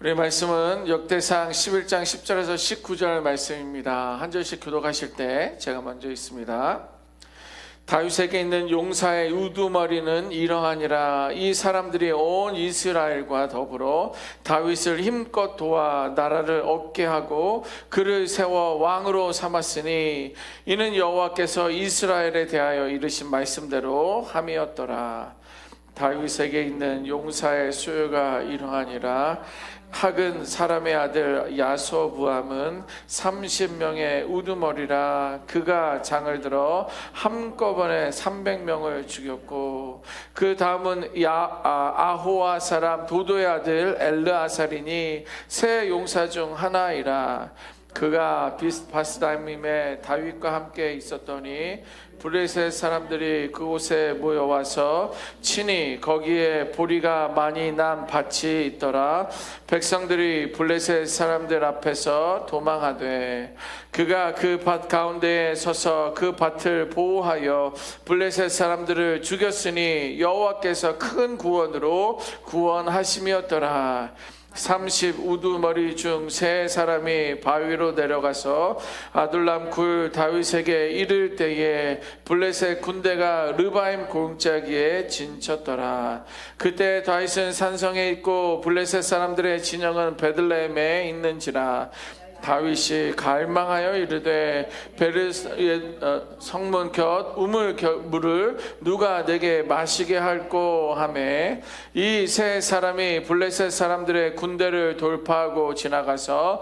우리 말씀은 역대상 11장 10절에서 19절 말씀입니다. 한 절씩 교독하실 때 제가 먼저 읽습니다. 다윗에게 있는 용사의 우두머리는 이러하니라. 이 사람들이 온 이스라엘과 더불어 다윗을 힘껏 도와 나라를 얻게 하고 그를 세워 왕으로 삼았으니 이는 여호와께서 이스라엘에 대하여 이르신 말씀대로 함이었더라. 다윗에게 있는 용사의 수요가 이러하니라. 학은 사람의 아들 야소부암은 30명의 우두머리라. 그가 장을 들어 한꺼번에 300명을 죽였고 그 다음은 아호와 사람 도도의 아들 엘르아살이니 세 용사 중 하나이라. 그가 바스다임에 다윗과 함께 있었더니 블레셋 사람들이 그곳에 모여와서 친히 거기에 보리가 많이 난 밭이 있더라. 백성들이 블레셋 사람들 앞에서 도망하되 그가 그 밭 가운데에 서서 그 밭을 보호하여 블레셋 사람들을 죽였으니 여호와께서 큰 구원으로 구원하심이었더라. 30 우두머리 중 세 사람이 바위로 내려가서 아둘람 굴 다윗에게 이를 때에 블레셋 군대가 르바임 골짜기에 진쳤더라. 그때 다윗은 산성에 있고 블레셋 사람들의 진영은 베들레헴에 있는지라. 다윗이 갈망하여 이르되 베르스의 성문 곁 우물 물을 누가 내게 마시게 할꼬 하매 이 세 사람이 블레셋 사람들의 군대를 돌파하고 지나가서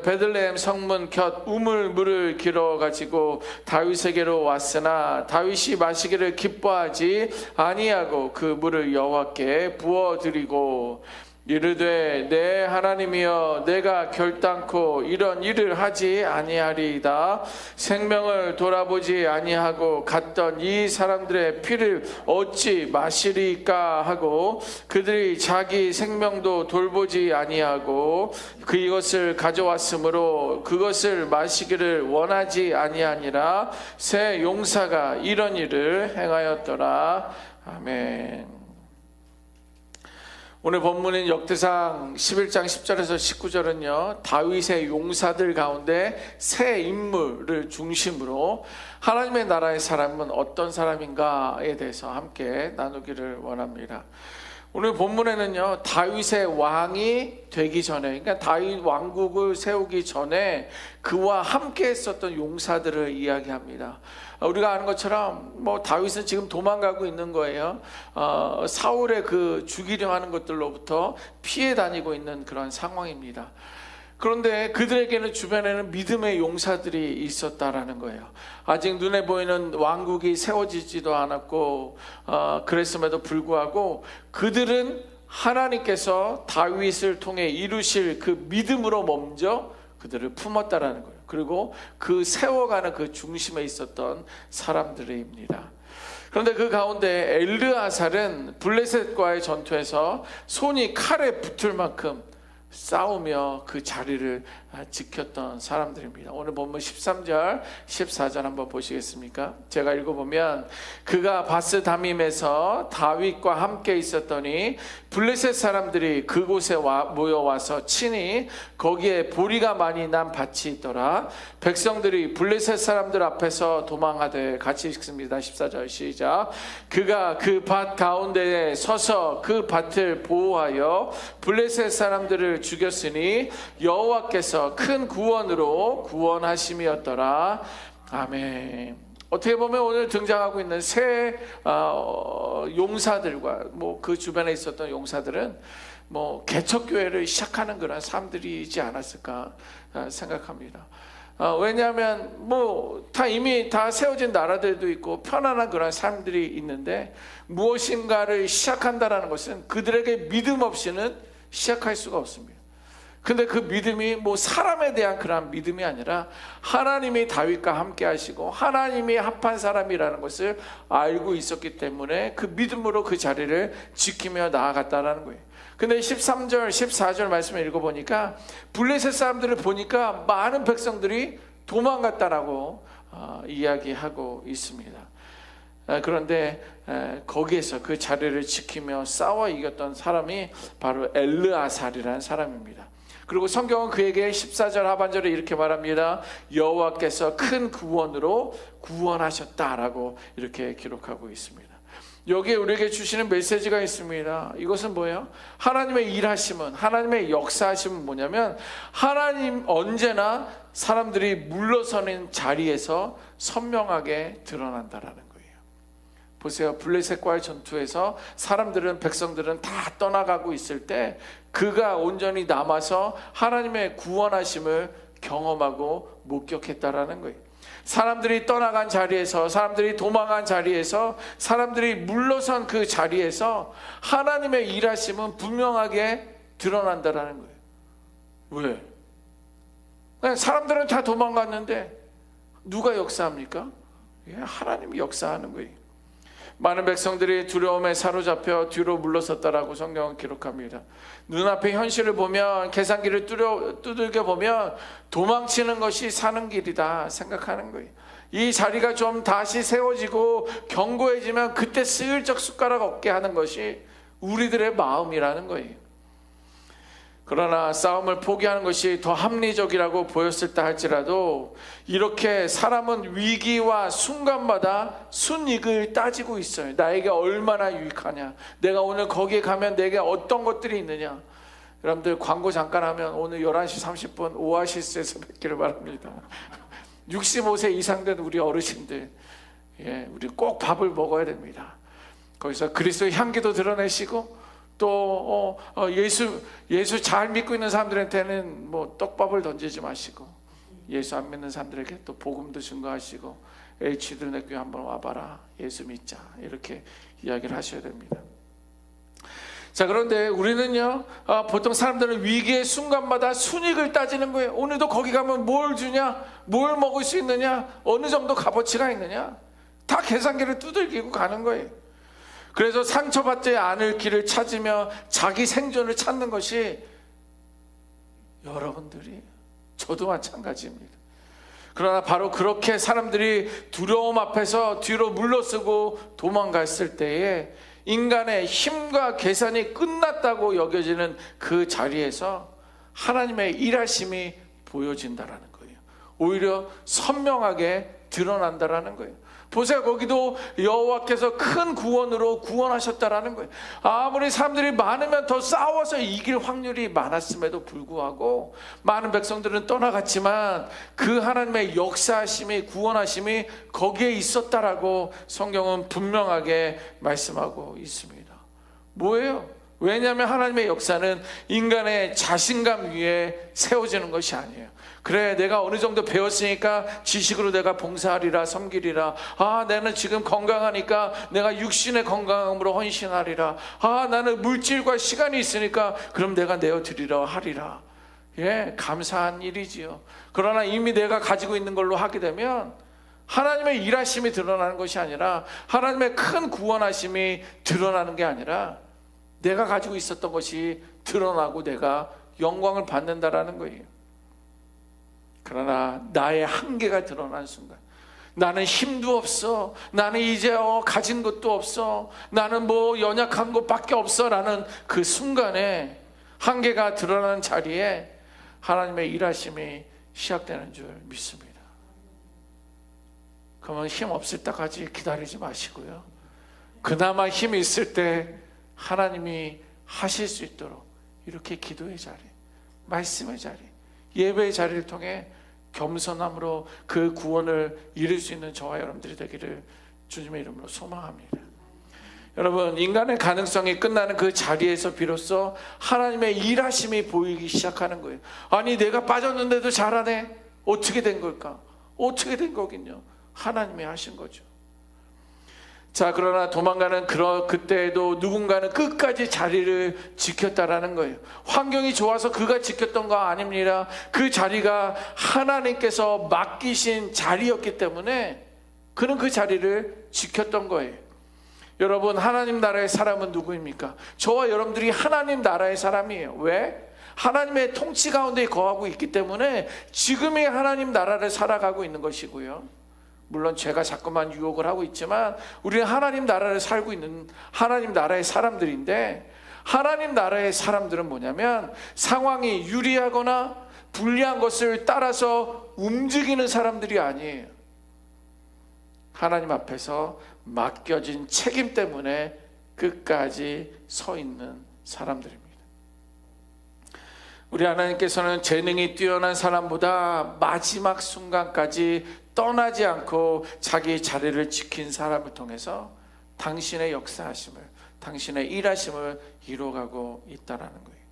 베들레헴 성문 곁 우물 물을 길어 가지고 다윗에게로 왔으나 다윗이 마시기를 기뻐하지 아니하고 그 물을 여호와께 부어 드리고 이르되 내 하나님이여 내가 결단코 이런 일을 하지 아니하리이다. 생명을 돌아보지 아니하고 갔던 이 사람들의 피를 어찌 마시리까 하고 그들이 자기 생명도 돌보지 아니하고 이것을 가져왔으므로 그것을 마시기를 원하지 아니하니라. 새 용사가 이런 일을 행하였더라. 아멘. 오늘 본문인 역대상 11장 10절에서 19절은요 다윗의 용사들 가운데 세 인물을 중심으로 하나님의 나라의 사람은 어떤 사람인가에 대해서 함께 나누기를 원합니다. 오늘 본문에는요 다윗의 왕이 되기 전에, 그러니까 다윗 왕국을 세우기 전에 그와 함께 했었던 용사들을 이야기합니다. 우리가 아는 것처럼 다윗은 지금 도망가고 있는 거예요. 사울의 그 죽이려 하는 것들로부터 피해 다니고 있는 그런 상황입니다. 그런데 그들에게는 주변에는 믿음의 용사들이 있었다라는 거예요. 아직 눈에 보이는 왕국이 세워지지도 않았고 그랬음에도 불구하고 그들은 하나님께서 다윗을 통해 이루실 그 믿음으로 먼저 그들을 품었다라는 거예요. 그리고 그 세워가는 그 중심에 있었던 사람들입니다. 그런데 그 가운데 엘르아살은 블레셋과의 전투에서 손이 칼에 붙을 만큼 싸우며 그 자리를 지켰던 사람들입니다. 오늘 본문 13절 14절 한번 보시겠습니까? 제가 읽어보면 그가 바스다밈에서 다윗과 함께 있었더니 블레셋 사람들이 그곳에 모여와서 친히 거기에 보리가 많이 난 밭이 있더라. 백성들이 블레셋 사람들 앞에서 도망하되, 같이 읽습니다. 14절 시작. 그가 그 밭 가운데에 서서 그 밭을 보호하여 블레셋 사람들을 죽였으니 여호와께서 큰 구원으로 구원하심이었더라. 아멘. 어떻게 보면 오늘 등장하고 있는 새 용사들과 그 주변에 있었던 용사들은 개척교회를 시작하는 그런 사람들이지 않았을까 생각합니다. 왜냐하면 이미 다 세워진 나라들도 있고 편안한 그런 삶들이 있는데 무엇인가를 시작한다라는 것은 그들에게 믿음 없이는 시작할 수가 없습니다. 근데 그 믿음이 사람에 대한 그런 믿음이 아니라 하나님이 다윗과 함께 하시고 하나님이 합한 사람이라는 것을 알고 있었기 때문에 그 믿음으로 그 자리를 지키며 나아갔다라는 거예요. 근데 13절 14절 말씀을 읽어보니까 블레셋 사람들을 보니까 많은 백성들이 도망갔다라고 이야기하고 있습니다. 그런데 거기에서 그 자리를 지키며 싸워 이겼던 사람이 바로 엘르아살이라는 사람입니다. 그리고 성경은 그에게 14절 하반절에 이렇게 말합니다. 여호와께서 큰 구원으로 구원하셨다라고 이렇게 기록하고 있습니다. 여기에 우리에게 주시는 메시지가 있습니다. 이것은 뭐예요? 하나님의 일하심은, 하나님의 역사하심은 뭐냐면, 하나님 언제나 사람들이 물러서는 자리에서 선명하게 드러난다라는 거예요. 보세요. 블레셋과의 전투에서 백성들은 다 떠나가고 있을 때 그가 온전히 남아서 하나님의 구원하심을 경험하고 목격했다라는 거예요. 사람들이 떠나간 자리에서, 사람들이 도망간 자리에서, 사람들이 물러선 그 자리에서 하나님의 일하심은 분명하게 드러난다라는 거예요. 왜? 그냥 사람들은 다 도망갔는데 누가 역사합니까? 하나님이 역사하는 거예요. 많은 백성들이 두려움에 사로잡혀 뒤로 물러섰다라고 성경은 기록합니다. 눈앞의 현실을 보면, 계산기를 두들겨 보면 도망치는 것이 사는 길이다 생각하는 거예요. 이 자리가 좀 다시 세워지고 견고해지면 그때 슬쩍 숟가락 얹게 하는 것이 우리들의 마음이라는 거예요. 그러나 싸움을 포기하는 것이 더 합리적이라고 보였을 때 할지라도, 이렇게 사람은 위기와 순간마다 순이익을 따지고 있어요. 나에게 얼마나 유익하냐, 내가 오늘 거기에 가면 내게 어떤 것들이 있느냐. 여러분들 광고 잠깐 하면 오늘 11시 30분 오아시스에서 뵙기를 바랍니다. 65세 이상 된 우리 어르신들, 우리 꼭 밥을 먹어야 됩니다. 거기서 그리스도의 향기도 드러내시고, 또 예수 잘 믿고 있는 사람들한테는 뭐 떡밥을 던지지 마시고, 예수 안 믿는 사람들에게 또 복음도 증거하시고, H들의 교회 한번 와봐라, 예수 믿자, 이렇게 이야기를 하셔야 됩니다. 자, 그런데 우리는요, 보통 사람들은 위기의 순간마다 순익을 따지는 거예요. 오늘도 거기 가면 뭘 주냐, 뭘 먹을 수 있느냐, 어느 정도 값어치가 있느냐, 다 계산기를 두들기고 가는 거예요. 그래서 상처받지 않을 길을 찾으며 자기 생존을 찾는 것이, 여러분들이, 저도 마찬가지입니다. 그러나 바로 그렇게 사람들이 두려움 앞에서 뒤로 물러서고 도망갔을 때에 인간의 힘과 계산이 끝났다고 여겨지는 그 자리에서 하나님의 일하심이 보여진다라는 거예요. 오히려 선명하게 드러난다라는 거예요. 보세요. 거기도 여호와께서 큰 구원으로 구원하셨다라는 거예요. 아무리 사람들이 많으면 더 싸워서 이길 확률이 많았음에도 불구하고 많은 백성들은 떠나갔지만 그 하나님의 역사하심이, 구원하심이 거기에 있었다라고 성경은 분명하게 말씀하고 있습니다. 뭐예요? 왜냐하면 하나님의 역사는 인간의 자신감 위에 세워지는 것이 아니에요. 그래, 내가 어느 정도 배웠으니까 지식으로 내가 봉사하리라, 섬기리라. 나는 지금 건강하니까 내가 육신의 건강함으로 헌신하리라. 나는 물질과 시간이 있으니까 그럼 내가 내어드리라 하리라. 감사한 일이지요. 그러나 이미 내가 가지고 있는 걸로 하게 되면 하나님의 일하심이 드러나는 것이 아니라, 하나님의 큰 구원하심이 드러나는 게 아니라, 내가 가지고 있었던 것이 드러나고 내가 영광을 받는다라는 거예요. 그러나 나의 한계가 드러난 순간, 나는 힘도 없어, 나는 이제 가진 것도 없어, 나는 뭐 연약한 것밖에 없어 라는 그 순간에, 한계가 드러나는 자리에 하나님의 일하심이 시작되는 줄 믿습니다. 그러면 힘 없을 때까지 기다리지 마시고요, 그나마 힘이 있을 때 하나님이 하실 수 있도록 이렇게 기도의 자리, 말씀의 자리, 예배의 자리를 통해 겸손함으로 그 구원을 이룰 수 있는 저와 여러분들이 되기를 주님의 이름으로 소망합니다. 여러분, 인간의 가능성이 끝나는 그 자리에서 비로소 하나님의 일하심이 보이기 시작하는 거예요. 아니, 내가 빠졌는데도 잘하네. 어떻게 된 걸까? 어떻게 된 거긴요? 하나님이 하신 거죠. 자, 그러나 도망가는 그때에도 누군가는 끝까지 자리를 지켰다라는 거예요. 환경이 좋아서 그가 지켰던 거 아닙니다. 그 자리가 하나님께서 맡기신 자리였기 때문에 그는 그 자리를 지켰던 거예요. 여러분, 하나님 나라의 사람은 누구입니까? 저와 여러분들이 하나님 나라의 사람이에요. 왜? 하나님의 통치 가운데 거하고 있기 때문에 지금의 하나님 나라를 살아가고 있는 것이고요. 물론 죄가 자꾸만 유혹을 하고 있지만 우리는 하나님 나라를 살고 있는 하나님 나라의 사람들인데, 하나님 나라의 사람들은 뭐냐면 상황이 유리하거나 불리한 것을 따라서 움직이는 사람들이 아니에요. 하나님 앞에서 맡겨진 책임 때문에 끝까지 서 있는 사람들입니다. 우리 하나님께서는 재능이 뛰어난 사람보다 마지막 순간까지 떠나지 않고 자기 자리를 지킨 사람을 통해서 당신의 역사하심을, 당신의 일하심을 이루어가고 있다라는 거예요.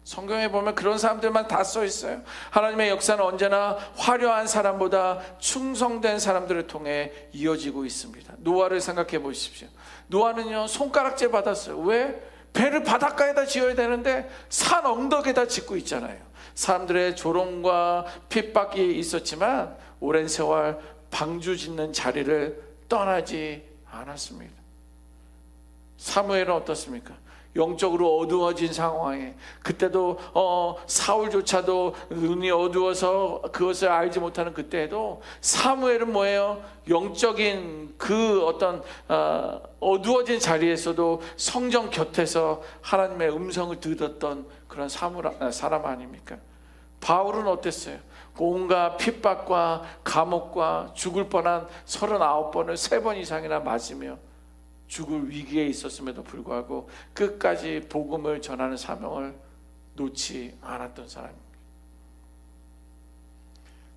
성경에 보면 그런 사람들만 다 써 있어요. 하나님의 역사는 언제나 화려한 사람보다 충성된 사람들을 통해 이어지고 있습니다. 노아를 생각해 보십시오. 노아는요, 손가락질 받았어요. 왜? 배를 바닷가에다 지어야 되는데 산 언덕에다 짓고 있잖아요. 사람들의 조롱과 핍박이 있었지만 오랜 세월 방주 짓는 자리를 떠나지 않았습니다. 사무엘은 어떻습니까? 영적으로 어두워진 상황에, 그때도 사울조차도 눈이 어두워서 그것을 알지 못하는 그때에도 사무엘은 뭐예요? 영적인 그 어떤 어두워진 자리에서도 성전 곁에서 하나님의 음성을 들었던 그런 사람 아닙니까? 바울은 어땠어요? 온갖 핍박과 감옥과 죽을 뻔한 39번을 3번 이상이나 맞으며 죽을 위기에 있었음에도 불구하고 끝까지 복음을 전하는 사명을 놓지 않았던 사람입니다.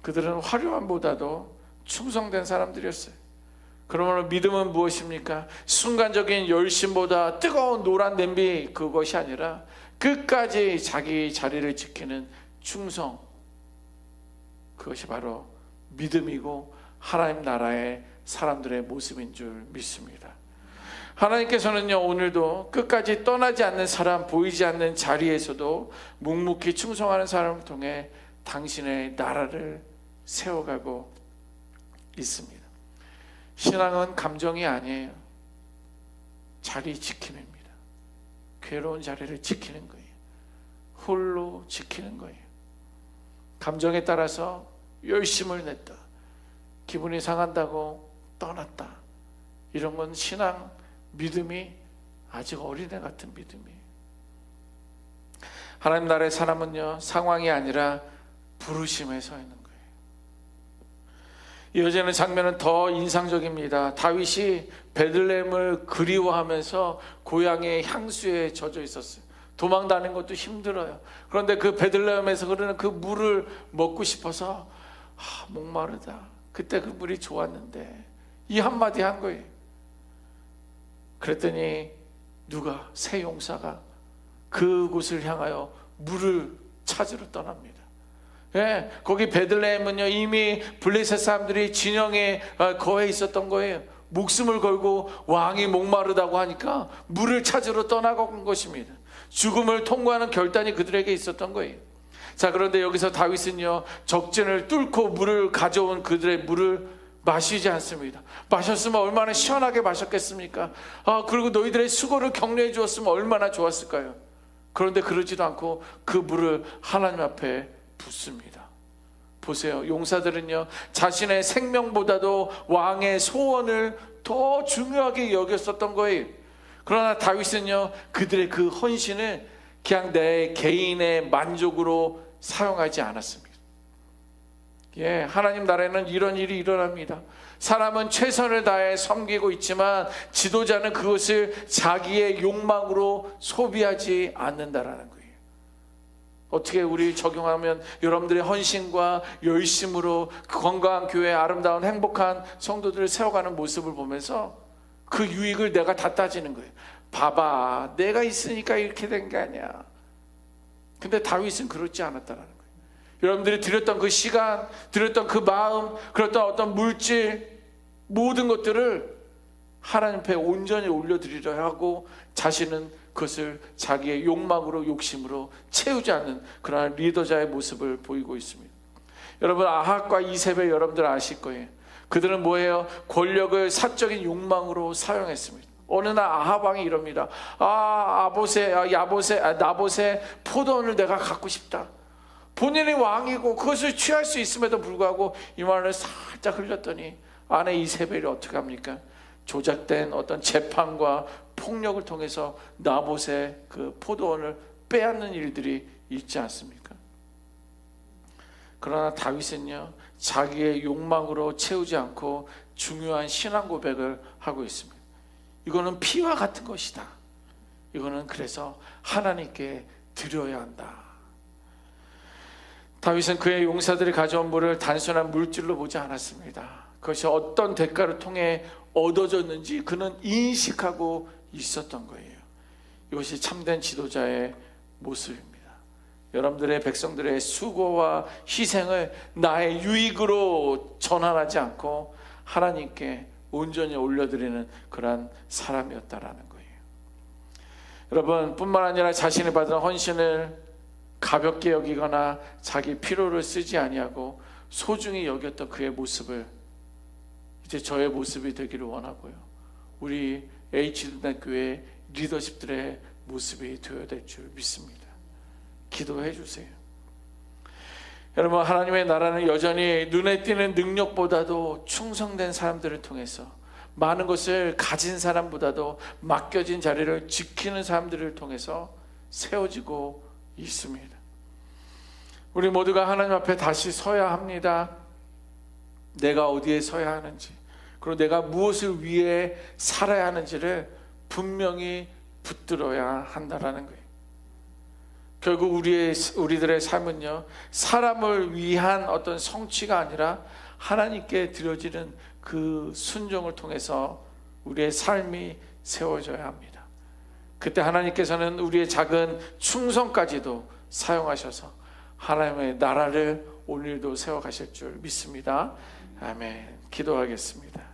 그들은 화려함보다도 충성된 사람들이었어요. 그러므로 믿음은 무엇입니까? 순간적인 열심보다 뜨거운 노란 냄비, 그것이 아니라 끝까지 자기 자리를 지키는 충성, 그것이 바로 믿음이고 하나님 나라의 사람들의 모습인 줄 믿습니다. 하나님께서는요, 오늘도 끝까지 떠나지 않는 사람, 보이지 않는 자리에서도 묵묵히 충성하는 사람을 통해 당신의 나라를 세워가고 있습니다. 신앙은 감정이 아니에요. 자리 지킴입니다. 괴로운 자리를 지키는 거예요. 홀로 지키는 거예요. 감정에 따라서 열심을 냈다, 기분이 상한다고 떠났다, 이런 건 신앙, 믿음이 아직 어린애 같은 믿음이에요. 하나님 나라의 사람은요, 상황이 아니라 부르심에 서 있는 거예요. 이어지는 장면은 더 인상적입니다. 다윗이 베들레헴을 그리워하면서 고향의 향수에 젖어 있었어요. 도망다니는 것도 힘들어요. 그런데 그 베들레헴에서 흐르는 그 물을 먹고 싶어서 목마르다. 그때 그 물이 좋았는데 이 한마디 한 거예요. 그랬더니 누가, 새 용사가 그곳을 향하여 물을 찾으러 떠납니다. 예, 거기 베들레헴은요, 이미 블레셋 사람들이 진영에 거해 있었던 거예요. 목숨을 걸고 왕이 목마르다고 하니까 물을 찾으러 떠나간 것입니다. 죽음을 통과하는 결단이 그들에게 있었던 거예요. 자, 그런데 여기서 다윗은요, 적진을 뚫고 물을 가져온 그들의 물을 마시지 않습니다. 마셨으면 얼마나 시원하게 마셨겠습니까? 그리고 너희들의 수고를 격려해 주었으면 얼마나 좋았을까요? 그런데 그러지도 않고 그 물을 하나님 앞에 붓습니다. 보세요. 용사들은요, 자신의 생명보다도 왕의 소원을 더 중요하게 여겼었던 거예요. 그러나 다윗은요, 그들의 그 헌신을 그냥 내 개인의 만족으로 사용하지 않았습니다. 예, 하나님 나라에는 이런 일이 일어납니다. 사람은 최선을 다해 섬기고 있지만 지도자는 그것을 자기의 욕망으로 소비하지 않는다라는 거예요. 어떻게 우리 적용하면 여러분들의 헌신과 열심으로 그 건강한 교회, 아름다운 행복한 성도들을 세워가는 모습을 보면서 그 유익을 내가 다 따지는 거예요. 봐봐, 내가 있으니까 이렇게 된 게 아니야. 근데 다윗은 그렇지 않았다라는 거예요. 여러분들이 드렸던 그 시간, 드렸던 그 마음, 그랬던 어떤 물질, 모든 것들을 하나님 앞에 온전히 올려드리려 하고 자신은 그것을 자기의 욕망으로, 욕심으로 채우지 않는 그러한 리더자의 모습을 보이고 있습니다. 여러분, 아합과 이세벨 여러분들 아실 거예요. 그들은 뭐예요? 권력을 사적인 욕망으로 사용했습니다. 어느 날 아합 왕이 이럽니다. 나봇의 포도원을 내가 갖고 싶다. 본인이 왕이고 그것을 취할 수 있음에도 불구하고 이 말을 살짝 흘렸더니 아내 이세벨이 어떻게 합니까? 조작된 어떤 재판과 폭력을 통해서 나봇의 그 포도원을 빼앗는 일들이 있지 않습니까? 그러나 다윗은요, 자기의 욕망으로 채우지 않고 중요한 신앙 고백을 하고 있습니다. 이거는 피와 같은 것이다. 이거는 그래서 하나님께 드려야 한다. 다윗은 그의 용사들이 가져온 물을 단순한 물질로 보지 않았습니다. 그것이 어떤 대가를 통해 얻어졌는지 그는 인식하고 있었던 거예요. 이것이 참된 지도자의 모습입니다. 여러분들의 백성들의 수고와 희생을 나의 유익으로 전환하지 않고 하나님께 온전히 올려드리는 그러한 사람이었다라는 거예요. 여러분, 뿐만 아니라 자신이 받은 헌신을 가볍게 여기거나 자기 필요를 쓰지 아니하고 소중히 여겼던 그의 모습을 이제 저의 모습이 되기를 원하고요, 우리 H대교회 리더십들의 모습이 되어야 될 줄 믿습니다. 기도해 주세요. 여러분, 하나님의 나라는 여전히 눈에 띄는 능력보다도 충성된 사람들을 통해서, 많은 것을 가진 사람보다도 맡겨진 자리를 지키는 사람들을 통해서 세워지고 있습니다. 우리 모두가 하나님 앞에 다시 서야 합니다. 내가 어디에 서야 하는지, 그리고 내가 무엇을 위해 살아야 하는지를 분명히 붙들어야 한다라는 거예요. 결국 우리들의 삶은요, 사람을 위한 어떤 성취가 아니라 하나님께 드려지는 그 순종을 통해서 우리의 삶이 세워져야 합니다. 그때 하나님께서는 우리의 작은 충성까지도 사용하셔서 하나님의 나라를 오늘도 세워가실 줄 믿습니다. 아멘. 기도하겠습니다.